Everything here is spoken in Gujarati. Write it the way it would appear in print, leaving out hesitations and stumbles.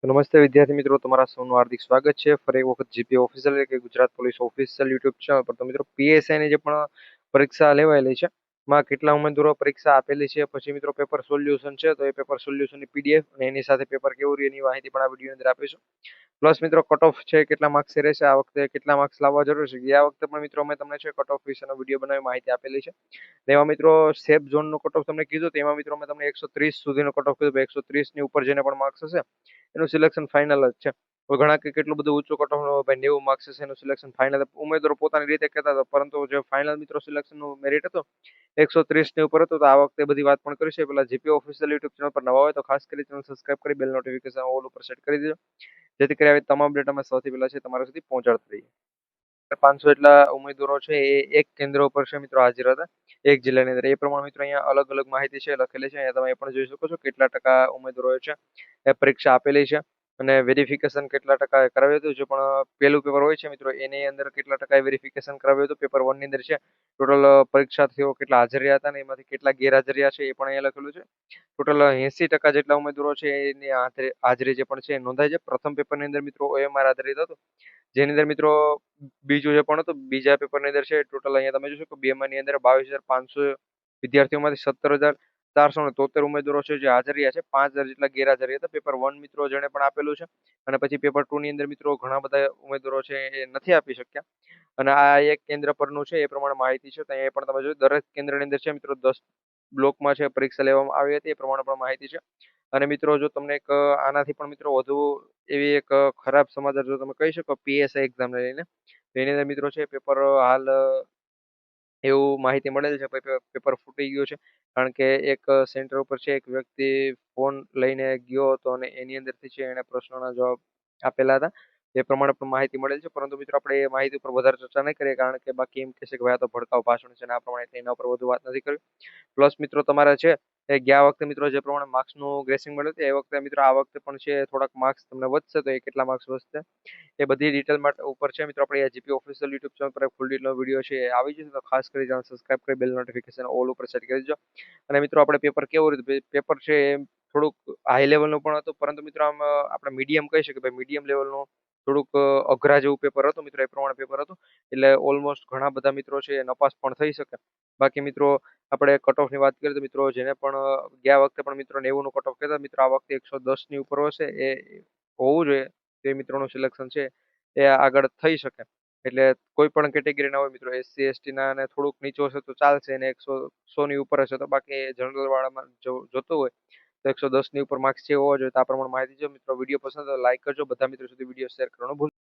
તો નમસ્તે વિદ્યાર્થી મિત્રો, તમારા સૌનું હાર્દિક સ્વાગત છે ફરી એક વખત જીપી ઓફિશિયલ એટલે કે Gujarat police official YouTube channel પર. તો મિત્રો, પીએસઆઈ ની જે પણ પરીક્ષા લેવાયેલી છે માં કેટલા ઉમેદવારો પરીક્ષા આપેલી છે, પછી મિત્રો પેપર સોલ્યુશન છે, તો એ પેપર સોલ્યુશનની પીડીએફ અને એની સાથે પેપર કેવું રહ્યું એની માહિતી પણ આ વિડીયોની અંદર આપીશું. પ્લસ મિત્રો, કટ ઓફ છે કેટલા માર્ક્સ રહેશે, આ વખતે કેટલા માર્ક્સ લાવવા જરૂર છે, આ વખતે પણ મિત્રો અમે તમને છે કટ ઓફ વિશેનો વિડીયો બનાવી માહિતી આપેલી છે. એમાં મિત્રો સેફ ઝોન નો કટ ઓફ તમને કીધું, તો એમાં મિત્રો મેં તમને 130 સુધીનો કટ ઓફ કીધું. 130 ની ઉપર જેને પણ માર્ક્સ હશે એનું સિલેક્શન ફાઇનલ જ છે. હવે ઘણા કે કેટલું બધું ઊંચું કટ ઓફ ભાઈ 90 માર્ક્સ હશે એનું સિલેક્શન ફાઇનલ ઉમેદવારો પોતાની રીતે કહેતા હતા, પરંતુ જે ફાઇનલ મિત્રો સિલેક્શન નું મેરિટ હતો 130 ની ઉપર હતું. તો આ વખતે બધી વાત પણ કરી છે. પેલા જીપી ઓફિશિયલ યુટ્યુબ ચેનલ પર નવા હોય તો ખાસ કરી ચેનલ સબસ્ક્રાઇબ કરી બેલ નોટિફિકેશન ઓલ ઉપર સેટ કરી દેજો, જેથી કરી આવી તમામ ડેટા અમે સૌથી પહેલા છે તમારા સુધી પહોંચાડતા રહીએ. 500 એટલા ઉમેદવારો છે એ એક કેન્દ્ર ઉપર છે મિત્રો હાજર હતા, એક જિલ્લાની અંદર. એ પ્રમાણે મિત્રો અહીંયા અલગ અલગ માહિતી છે લખેલી છે. અહીંયા તમે એ પણ જોઈ શકો છો કેટલા ટકા ઉમેદવારો છે એ પરીક્ષા આપેલી છે અને વેરિફિકેશન કેટલા ટકા કરાવ્યું હતું. જે પણ પહેલું પેપર હોય છે મિત્રો એની અંદર કેટલા ટકા વેરિફિકેશન કરાવ્યું હતું. પેપર 1 ની અંદર છે ટોટલ પરીક્ષાર્થીઓ કેટલા હાજર રહ્યા હતા અને એમાંથી કેટલા ગેરહાજર રહ્યા છે એ પણ અહીંયા લખેલું છે. ટોટલ 80% જેટલા ઉમેદવારો છે એની હાજરી જે પણ છે એ નોંધાય છે. પ્રથમ પેપરની અંદર મિત્રો OMR આધારિત હતું, જેની અંદર મિત્રો બીજું જે પણ હતું બીજા પેપરની અંદર છે ટોટલ અહીંયા તમે જોશો કે બેમાંની અંદર 22,500 વિદ્યાર્થીઓમાંથી 17,473 ઉમેદવારો છે જે હાજર રહ્યા છે. 5,000 જેટલા ગેરહાજર રહ્યા હતા. પેપર 1 મિત્રો જેને પણ આપેલું છે અને પછી પેપર 2 ની અંદર મિત્રો ઘણા બધા ઉમેદવારો છે એ નથી આપી શક્યા. અને આ એક કેન્દ્ર પરનું છે એ પ્રમાણે માહિતી છે. તો અહીંયા પણ તમે જોયું દરેક કેન્દ્રની અંદર છે મિત્રો 10 બ્લોકમાં છે પરીક્ષા લેવામાં આવી હતી, એ પ્રમાણે પણ માહિતી છે. અને મિત્રો જો તમને એક આનાથી પણ મિત્રો વધુ એવી એક ખરાબ સમાચાર જો તમે કહી શકો પીએસઆઈ એક્ઝામને લઈને, તો એની અંદર મિત્રો છે પેપર હાલ એવું માહિતી મળેલ છે પેપર ફૂટી ગયું છે. કારણ કે એક સેન્ટર ઉપર છે એક વ્યક્તિ ફોન લઈને ગયો હતો અને એની અંદરથી છે એને પ્રશ્નોના જવાબ આપેલા હતા. એ પ્રમાણે પણ માહિતી મળેલ છે, પરંતુ મિત્રો આપણે એ માહિતી ઉપર વધારે ચર્ચા નહીં કરીએ, કારણ કે બાકી એમ કહેશે કે ભાઈ આ તો ભડકાઉ ભાષણ છે અને આ પ્રમાણે એના ઉપર વધુ વાત નથી કરવી. પ્લસ મિત્રો તમારે છે એ ગયા વખતે મિત્રો જે પ્રમાણે માર્ક્સનું ગ્રેસિંગ મળ્યું હતું એ વખતે મિત્રો આ વખતે પણ છે થોડાક માર્ક્સ તમને વધશે, તો એ કેટલા માર્ક્સ વધશે એ બધી ડિટેલ માટે ઉપર છે મિત્રો આપણે જીપી ઓફિશિયલ યુટ્યુબ ચેનલ પર ફૂલ ડિટેલનો વિડીયો છે એ આવી જશે. તો ખાસ કરી ચેનલ સબસ્ક્રાઇબ કરી બેલ નોટિફિકેશન ઓલ ઉપર સેટ કરી દેજો. અને મિત્રો આપણે પેપર કેવું રહ્યું, પેપર છે એ થોડુંક હાઈ લેવલનું પણ હતું, પરંતુ મિત્રો આમ આપણે મીડિયમ કહી શકીએ ભાઈ મીડિયમ લેવલનું થોડુંક અઘરા જેવું પેપર હતું મિત્રો, એ પ્રમાણે પેપર હતું. એટલે ઓલમોસ્ટ ઘણા બધા મિત્રો છે એ નપાસ પણ થઈ શકે. બાકી મિત્રો આપણે કટ ઓફ ની વાત કરીએ તો મિત્રો જેને પણ ગયા વખતે પણ મિત્રો 90 નું કટ ઓફ કહેતા મિત્રો આ વખતે 110 ની ઉપર હશે એ હોવું જોઈએ. તે મિત્રોનું સિલેક્શન છે એ આગળ થઈ શકે. એટલે કોઈ પણ કેટેગરી ના હોય મિત્રો, SC ST ના અને થોડુંક નીચું હશે તો ચાલશે, અને 100 ની ઉપર હશે તો બાકી જનરલ વાળામાં જોતું હોય તો 110 ની ઉપર માર્ક્સ છે હોવા જોઈએ. તો આ પ્રમાણે માહિતી છે મિત્રો. વિડીયો પસંદ તો લાઈક કરજો, બધા મિત્રો સુધી વિડીયો શેર કરવાનું ભૂલતા નહીં.